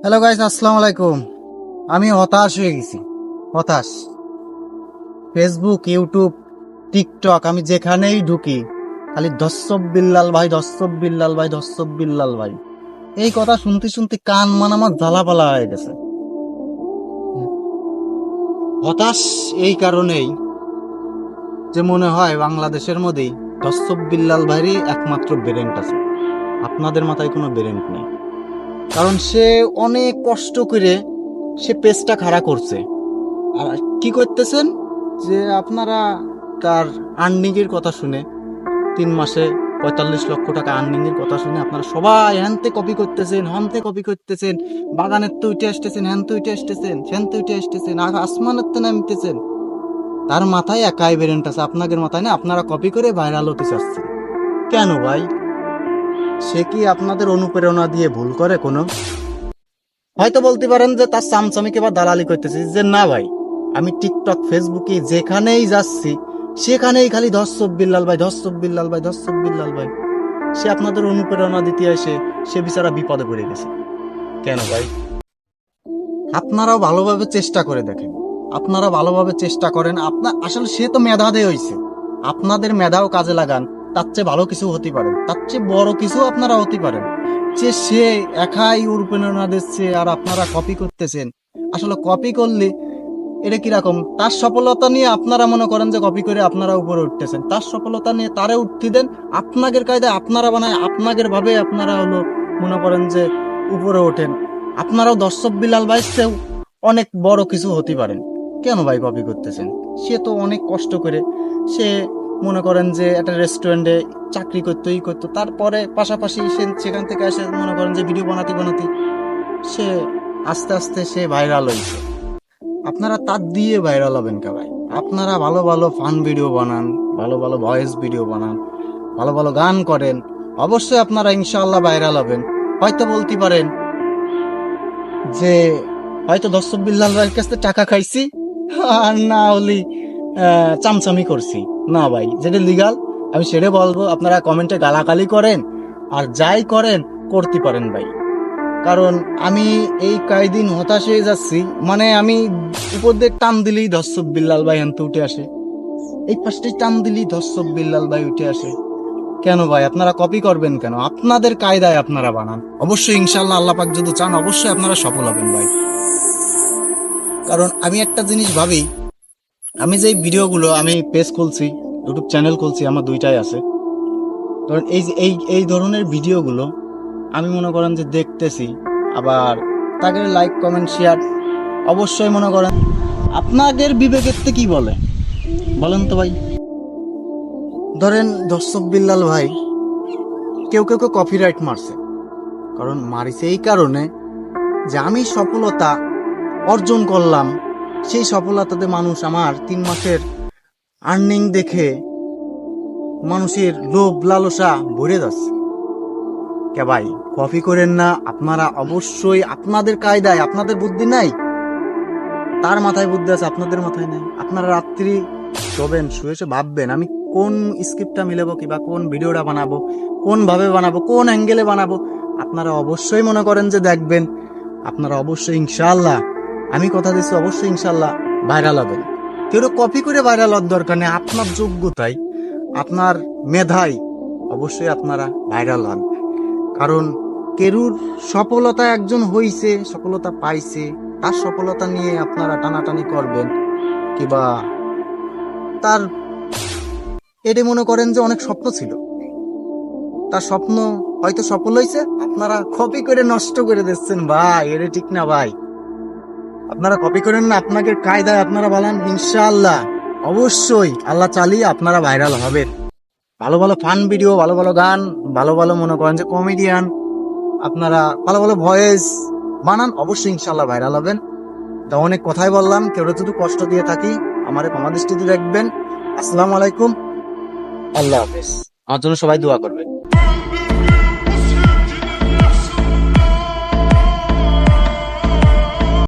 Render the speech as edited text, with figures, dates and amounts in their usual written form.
Hello guys, আসসালামু আলাইকুম। আমি হতাশ হয়ে গেছি। হতাশ। ফেসবুক, ইউটিউব, টিকটক, আমি যেখানেই ঢুকি খালি দস্যব বিল্লাল ভাই, দস্যব বিল্লাল ভাই, দস্যব বিল্লাল ভাই। এই কথা শুনতে শুনতে কান মান আমার জ্বালাপালা হয়ে গেছে। হতাশ এই কারণেই যে মনে হয় বাংলাদেশের মধ্যেই দস্যব বিল্লাল ভাইরই একমাত্র ব্রেন্ট আছে। আপনাদের মাথায় কোনো ব্রেন্ট নেই। কারণ সে অনেক কষ্ট করে সে পেজটা খাড়া করছে। আর কি করতেছেন যে আপনারা তার আর্নিং এর কথা শুনে 3 মাসে 45 লক্ষ টাকা আর্নিং এর কথা শুনে আপনারা সবাই হ্যানতে কপি করতেছেন, হনতে কপি করতেছেন, বাগানের তো উঠে আসতেছেন, হ্যানতে উঠে আসতেছেন, ফ্যানতে উঠে আসতেছেন, আর আসমানের তো নামতেছেন। তার মাথায় একাই ব্রেন্ট আছে, আপনাদের মাথায় না। আপনারা কপি করে ভাইরাল হতে চাচ্ছেন কেন ভাই? সে কি আপনাদের অনুপ্রেরণা দিয়ে ভুল করে কোনো? হয়তো বলতে পারেন যে তার চামচামিকে বা দালালি করতেছে, যে না ভাই, আমি টিকটক, ফেসবুকে যেখানেই যাচ্ছি সেখানেই খালি ধর্ষব বিল্লাল ভাই, ধর্ষব বিল্লাল ভাই, ধর্ষব বিল্লাল ভাই। সে আপনাদের অনুপ্রেরণা দিতে এসে সে বেচারা বিপদে পড়ে গেছে কেন ভাই? আপনারাও ভালোভাবে চেষ্টা করে দেখেন, আপনারা ভালোভাবে চেষ্টা করেন। আপনার আসলে সে তো মেধা দিয়ে হইছে, আপনাদের মেধাও কাজে লাগান। তার চেয়ে ভালো কিছু হতে পারেন, তার চেয়ে বড় কিছু আপনারা হতে পারেন। যে সে একাই অনুপ্রেরণা দিচ্ছে আর আপনারা কপি করতেছেন। আসলে কপি করলে এটা কিরকম, তার সফলতা নিয়ে আপনারা মনে করেন যে কপি করে আপনারা উপরে উঠতেছেন, তার সফলতা নিয়ে তারে উঠতে দেন। আপনাদের কায়দায় আপনারা বানায়, আপনাদের ভাবে আপনারা মনে করেন যে উপরে ওঠেন। আপনারাও দর্শক বিলাল ভাইসেও অনেক বড় কিছু হতে পারেন। কেন ভাই কপি করতেছেন? সে তো অনেক কষ্ট করে সে মনে করেন যে একটা রেস্টুরেন্টে চাকরি করতো, ই করতো, তারপরে পাশাপাশি সে সেখান থেকে এসে মনে করেন যে ভিডিও বানাতে বানাতে সে আস্তে আস্তে সে ভাইরাল হয়েছে। আপনারা তার দিয়ে ভাইরাল হবেন কে ভাই? আপনারা ভালো ভালো ফান ভিডিও বানান, ভালো ভালো ভয়েস ভিডিও বানান, ভালো ভালো গান করেন। অবশ্যই আপনারা ইনশাআল্লাহ ভাইরাল হবেন। হয়তো বলতে পারেন যে হয়তো দর্শক বিল্লাল ভাইয়ের কাছে টাকা খাইছি, আর না হলি চামচামি করছি। না ভাই, যেটা লিগাল আমি সেটা বলবো। আপনারা কমেন্টে গালাগালি করেন আর যাই করেন করতে পারেন ভাই। কারণ আমি এই কয়দিন হতাশ হয়ে যাচ্ছি। মানে আমি উপর দিয়ে টান দিলেই ধর্ষব বিল্লাল ভাই আনতে উঠে আসে, এই পাশে টান দিলেই ধর্ষব বিল্লাল ভাই উঠে আসে। কেন ভাই আপনারা কপি করবেন কেন? আপনাদের কায়দায় আপনারা বানান। অবশ্যই ইনশাল্লাহ আল্লাহ পাক যদি চান অবশ্যই আপনারা সফল হবেন ভাই। কারণ আমি একটা জিনিস ভাবি, আমি যে ভিডিওগুলো, আমি পেজ খুলছি, ইউটিউব চ্যানেল খুলছি, আমার দুইটাই আছে। কারণ এই যে এই ধরনের ভিডিওগুলো আমি মনে করেন যে দেখতেছি, আবার তাকে লাইক কমেন্ট শেয়ার অবশ্যই মনে করেন। আপনাদের বিবেকের তে কি বলে বলেন তো ভাই? ধরেন দর্শক বিল্লাল ভাই কেউ কেউ কেউ কপিরাইট মারছে, কারণ মারিছে এই কারণে যে আমি সফলতা অর্জন করলাম। সেই সফলতাতে মানুষ আমার 3 মাসের আর্নিং দেখে মানুষের লোভ লালসা ভরে যাচ্ছে। কে ভাই, কপি করেন না আপনারা। অবশ্যই আপনাদের কায়দায়, আপনাদের বুদ্ধি নাই, তার মাথায় বুদ্ধি আছে, আপনাদের মাথায় নাই। আপনারা রাত্রি শোবেন, শুয়ে শুয়ে ভাববেন আমি কোন স্ক্রিপ্টটা মিলাবো, কিংবা কোন ভিডিওটা বানাবো, কোন ভাবে বানাবো, কোন অ্যাঙ্গেলে বানাবো। আপনারা অবশ্যই মনে করেন যে দেখবেন। আপনারা অবশ্যই ইনশাআল্লাহ, আমি কথা দিচ্ছি, অবশ্যই ইনশাআল্লাহ ভাইরাল হবেন। কেউ কপি করে ভাইরাল হওয়ার দরকার নেই। আপনার যোগ্যতায়, আপনার মেধায় অবশ্যই আপনারা ভাইরাল হন। কারণ কেরুর সফলতা, একজন হইছে, সফলতা পাইছে, তার সফলতা নিয়ে আপনারা টানাটানি করবেন, কিবা তার এটা মনে করেন যে অনেক স্বপ্ন ছিল, তার স্বপ্ন হয়তো সফল হয়েছে, আপনারা কপি করে নষ্ট করে দিচ্ছেন ভাই। এটা ঠিক না ভাই। আপনারা কপি করেন না, আপনাকে কায়দায় আপনারা বলেন। ইনশাআল্লাহ অবশ্যই আল্লাহ চালিয়ে আপনারা ভাইরাল হবেন। ভালো ভালো ফান ভিডিও, ভালো ভালো গান, ভালো ভালো মনে করেন যে কমেডিয়ান, আপনারা ভালো ভালো ভয়েস বানান, অবশ্যই ইনশাআল্লাহ ভাইরাল হবেন। তা অনেক কথাই বললাম, কেউ যদি কষ্ট দিয়ে থাকি আমার ক্ষমা দৃষ্টিতে দেখবেন। আসসালামু আলাইকুম, আল্লাহ হাফেজ। আমার জন্য সবাই দোয়া করবেন।